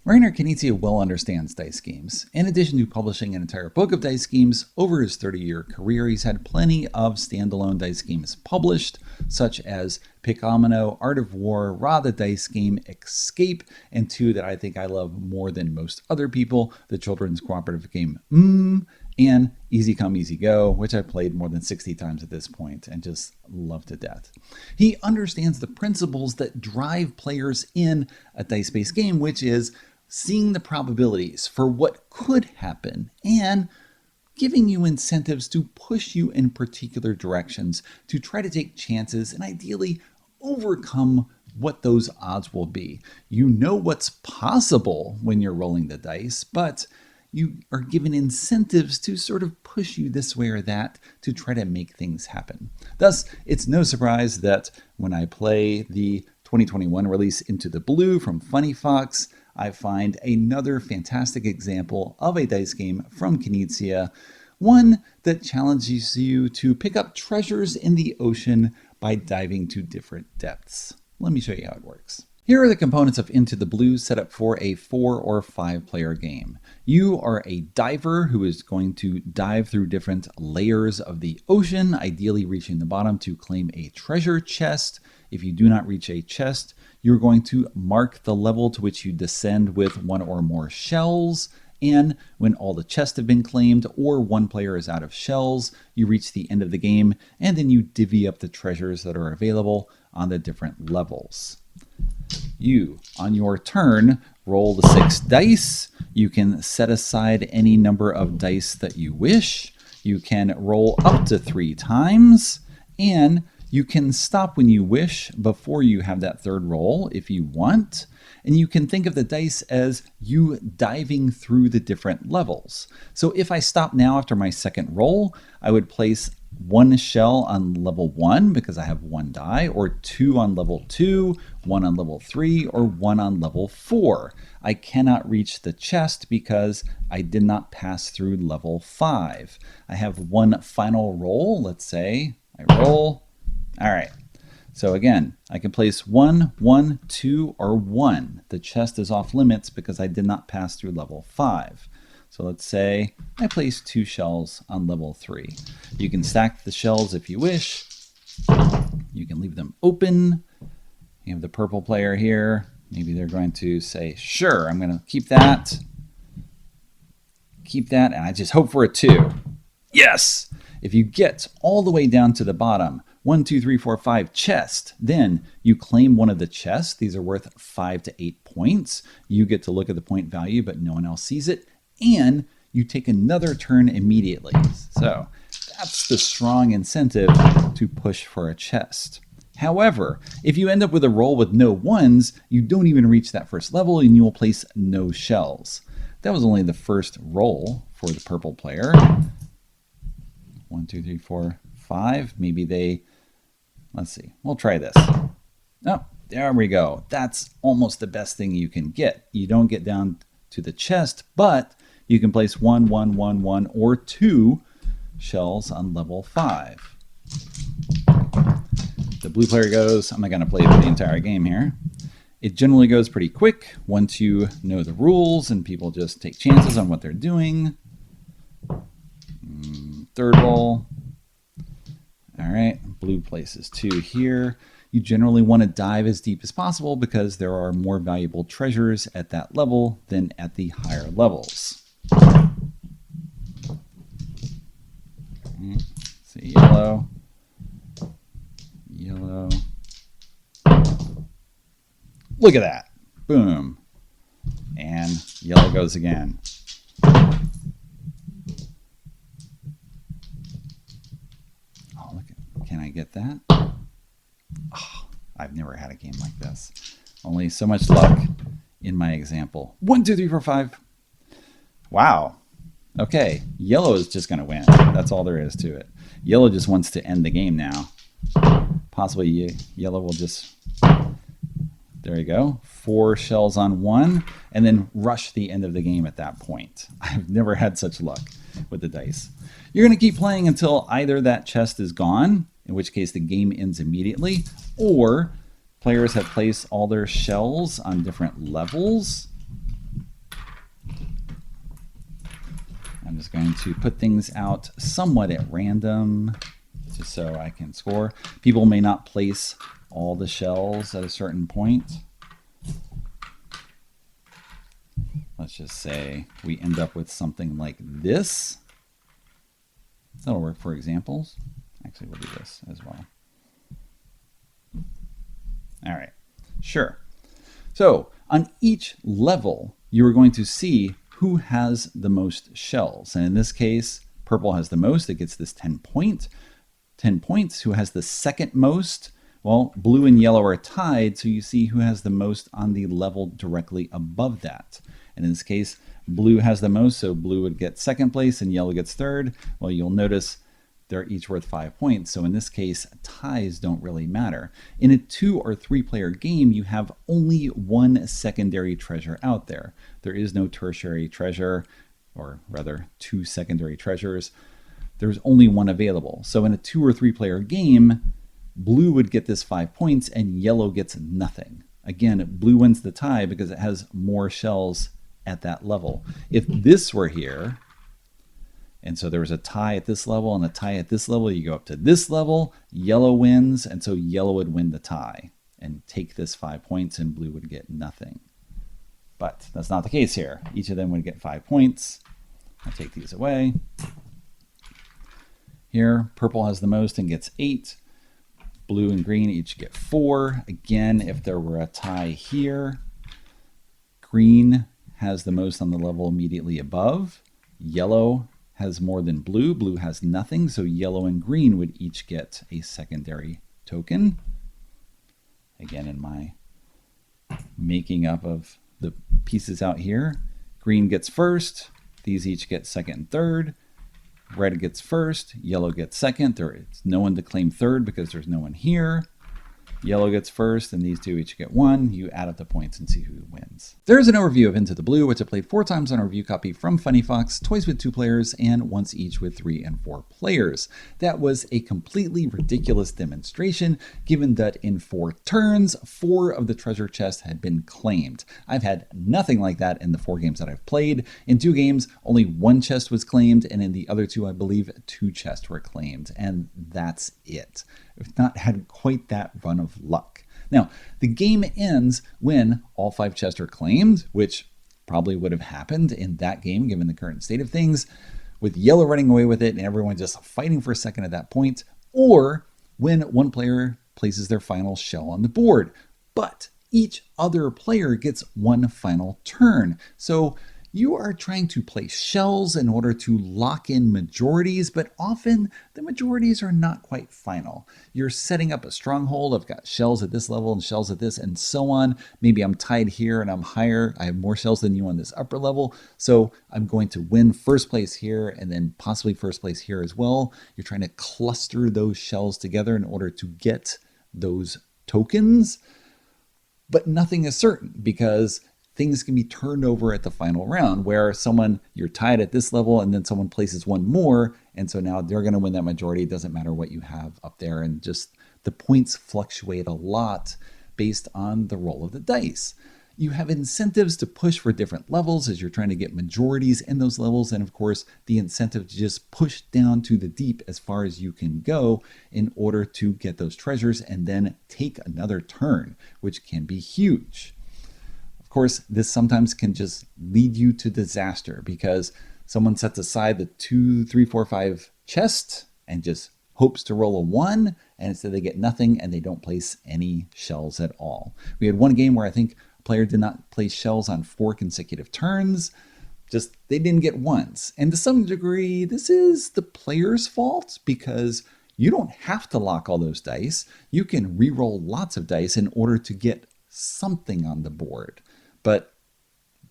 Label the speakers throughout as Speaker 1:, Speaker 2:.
Speaker 1: Rainer Knizia well understands dice games. In addition to publishing an entire book of dice games, over his 30-year career he's had plenty of standalone dice games published, such as Pickamino, Art of War, Ra the Dice Game, Escape, and two that I think I love more than most other people, the children's cooperative game and Easy Come, Easy Go, which I've played more than 60 times at this point and just love to death. He understands the principles that drive players in a dice-based game, which is seeing the probabilities for what could happen and giving you incentives to push you in particular directions to try to take chances and ideally overcome what those odds will be. You know what's possible when you're rolling the dice, but you are given incentives to sort of push you this way or that to try to make things happen. Thus, it's no surprise that when I play the 2021 release Into the Blue from Funny Fox, I find another fantastic example of a dice game from Knizia, one that challenges you to pick up treasures in the ocean by diving to different depths. Let me show you how it works. Here are the components of Into the Blue set up for a 4 or 5 player game. You are a diver who is going to dive through different layers of the ocean, ideally reaching the bottom to claim a treasure chest. If you do not reach a chest, you're going to mark the level to which you descend with one or more shells. And when all the chests have been claimed or one player is out of shells, you reach the end of the game and then you divvy up the treasures that are available on the different levels. You, on your turn, roll the 6 dice. You can set aside any number of dice that you wish. You can roll up to 3 times, and you can stop when you wish before you have that third roll if you want. And you can think of the dice as you diving through the different levels. So if I stop now after my second roll, I would place 1 shell on level 1 because I have 1 die, or 2 on level 2, 1 on level 3, or 1 on level 4. I cannot reach the chest because I did not pass through level 5. I have 1 final roll. Let's say I roll. All right. So again, I can place 1, 1, 2, or 1. The chest is off limits because I did not pass through level 5. So let's say I place 2 shells on level 3. You can stack the shells if you wish. You can leave them open. You have the purple player here. Maybe they're going to say, sure, I'm going to keep that. Keep that, and I just hope for a 2. Yes! If you get all the way down to the bottom, 1, 2, 3, 4, 5 chest, then you claim one of the chests. These are worth 5 to 8 points. You get to look at the point value, but no one else sees it. And you take another turn immediately. So that's the strong incentive to push for a chest. However, if you end up with a roll with no 1s, you don't even reach that first level and you will place no shells. That was only the first roll for the purple player. 1, 2, 3, 4, 5. Maybe they, let's see, we'll try this. Oh, there we go. That's almost the best thing you can get. You don't get down to the chest, but you can place 1, 1, 1, 1, or 2 shells on level 5. The blue player goes, I'm not going to play for the entire game here. It generally goes pretty quick once you know the rules and people just take chances on what they're doing. Third roll. All right, blue places 2 here. You generally want to dive as deep as possible because there are more valuable treasures at that level than at the higher levels. So yellow, yellow. Look at that. Boom. And yellow goes again. Oh, look at, can I get that? Oh, I've never had a game like this. Only so much luck in my example. 1, 2, 3, 4, 5. Wow. Okay, yellow is just going to win. That's all there is to it. Yellow just wants to end the game now. Possibly yellow will just, there you go, 4 shells on 1, and then rush the end of the game at that point. I've never had such luck with the dice. You're going to keep playing until either that chest is gone, in which case the game ends immediately, or players have placed all their shells on different levels. I'm just going to put things out somewhat at random just so I can score. People may not place all the shells at a certain point. Let's just say we end up with something like this. That'll work for examples. Actually, we'll do this as well. All right, sure. So on each level, you are going to see who has the most shells. And in this case, purple has the most. It gets this 10 points. Who has the second most? Well, blue and yellow are tied, so you see who has the most on the level directly above that. And in this case, blue has the most, so blue would get second place and yellow gets third. Well, you'll notice they're each worth 5 points. So in this case, ties don't really matter. In a 2 or 3 player game, you have only one secondary treasure out there. There is no tertiary treasure, or rather 2 secondary treasures. There's only one available. So in a 2 or 3 player game, blue would get this 5 points and yellow gets nothing. Again, blue wins the tie because it has more shells at that level. If this were here, and so there was a tie at this level and a tie at this level, you go up to this level, yellow wins, and so yellow would win the tie and take this 5 points and blue would get nothing. But that's not the case here. Each of them would get 5 points. I'll take these away. Here, purple has the most and gets 8. Blue and green each get 4. Again, if there were a tie here, green has the most on the level immediately above. Yellow has more than blue. Blue has nothing, so yellow and green would each get a secondary token. Again, in my making up of the pieces out here, green gets first. These each get second and third. Red gets first. Yellow gets second. There is no one to claim third because there's no one here. Yellow gets first, and these two each get 1. You add up the points and see who wins. There's an overview of Into the Blue, which I played 4 times on a review copy from Funny Fox, twice with 2 players, and once each with 3 and 4 players. That was a completely ridiculous demonstration, given that in 4 turns, 4 of the treasure chests had been claimed. I've had nothing like that in the 4 games that I've played. In 2 games, only 1 chest was claimed, and in the other 2, I believe, 2 chests were claimed, and that's it. I've not had quite that run of luck. Now, the game ends when all 5 chests are claimed, which probably would have happened in that game given the current state of things, with yellow running away with it and everyone just fighting for a second at that point, or when one player places their final shell on the board. But each other player gets 1 final turn. So you are trying to place shells in order to lock in majorities, but often the majorities are not quite final. You're setting up a stronghold. I've got shells at this level and shells at this and so on. Maybe I'm tied here and I'm higher. I have more shells than you on this upper level. So I'm going to win first place here and then possibly first place here as well. You're trying to cluster those shells together in order to get those tokens, but nothing is certain because things can be turned over at the final round where you're tied at this level and then someone places 1 more. And so now they're going to win that majority. It doesn't matter what you have up there. And just the points fluctuate a lot based on the roll of the dice. You have incentives to push for different levels as you're trying to get majorities in those levels. And of course, the incentive to just push down to the deep as far as you can go in order to get those treasures and then take another turn, which can be huge. Of course, this sometimes can just lead you to disaster because someone sets aside the 2, 3, 4, 5 chest and just hopes to roll a 1, and instead they get nothing and they don't place any shells at all. We had one game where I think a player did not place shells on 4 consecutive turns. Just they didn't get ones. And to some degree, this is the player's fault because you don't have to lock all those dice. You can re-roll lots of dice in order to get something on the board. But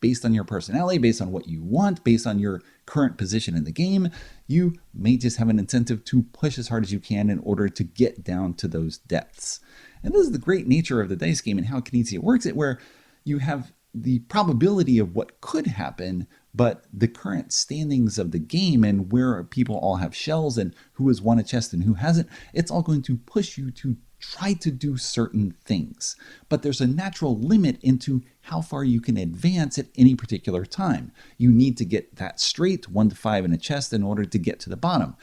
Speaker 1: based on your personality, based on what you want, based on your current position in the game, you may just have an incentive to push as hard as you can in order to get down to those depths. And this is the great nature of the dice game and how Kinesia works it, where you have the probability of what could happen, but the current standings of the game and where people all have shells and who has won a chest and who hasn't, it's all going to push you to try to do certain things, but there's a natural limit into how far you can advance at any particular time. You need to get that straight 1 to 5 in a chest in order to get to the bottom.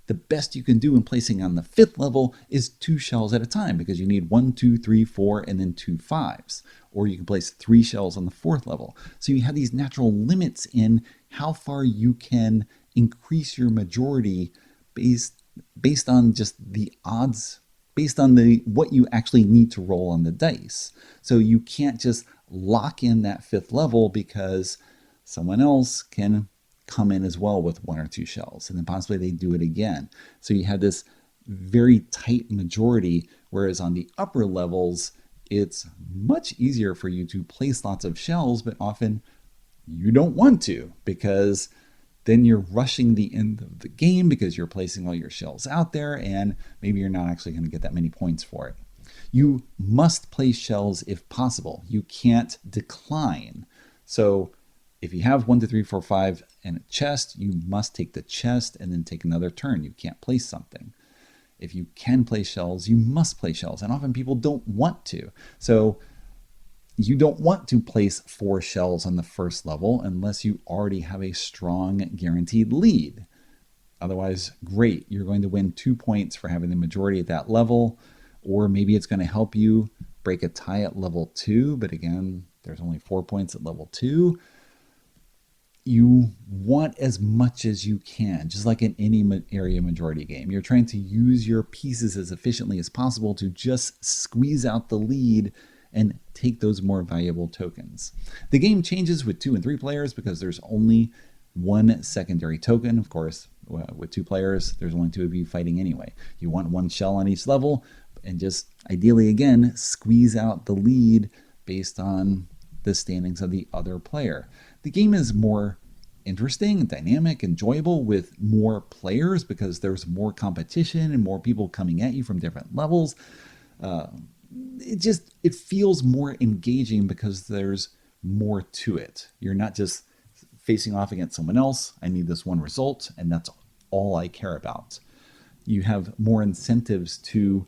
Speaker 1: The best you can do in placing on the 5th level is 2 shells at a time, because you need 1, 2, 3, 4, and then 2 5s. Or you can place 3 shells on the 4th level. So you have these natural limits in how far you can increase your majority based on just the odds, based on what you actually need to roll on the dice. So you can't just lock in that 5th level because someone else can come in as well with 1 or 2 shells, and then possibly they do it again. So you have this very tight majority, whereas on the upper levels, it's much easier for you to place lots of shells, but often you don't want to, because then you're rushing the end of the game because you're placing all your shells out there, and maybe you're not actually going to get that many points for it. You must place shells if possible. You can't decline. So if you have 1, 2, 3, 4, 5 and a chest, you must take the chest and then take another turn. You can't place something. If you can place shells, you must place shells. And often people don't want to. So you don't want to place 4 shells on the 1st level unless you already have a strong guaranteed lead. Otherwise, great. You're going to win 2 points for having the majority at that level, or maybe it's going to help you break a tie at level 2. But again, there's only 4 points at level 2. You want as much as you can, just like in any area majority game. You're trying to use your pieces as efficiently as possible to just squeeze out the lead and take those more valuable tokens. The game changes with 2 and 3 players because there's only 1 secondary token. Of course, with 2 players, there's only 2 of you fighting anyway. You want 1 shell on each level, and just ideally, again, squeeze out the lead based on the standings of the other player. The game is more interesting, dynamic, enjoyable with more players because there's more competition and more people coming at you from different levels. It feels more engaging because there's more to it. You're not just facing off against someone else. I need this one result, and that's all I care about. You have more incentives to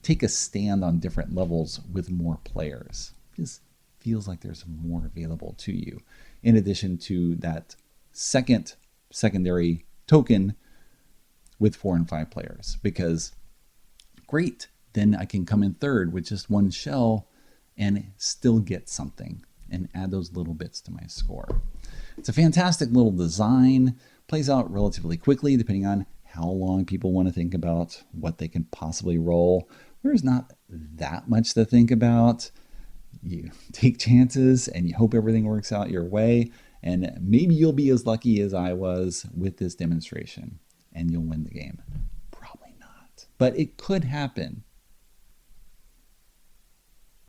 Speaker 1: take a stand on different levels with more players. It just feels like there's more available to you, in addition to that secondary token with 4 and 5 players, because great, then I can come in third with just 1 shell and still get something and add those little bits to my score. It's a fantastic little design, plays out relatively quickly depending on how long people want to think about what they can possibly roll. There's not that much to think about. You take chances and you hope everything works out your way, and maybe you'll be as lucky as I was with this demonstration and you'll win the game. Probably not, but it could happen.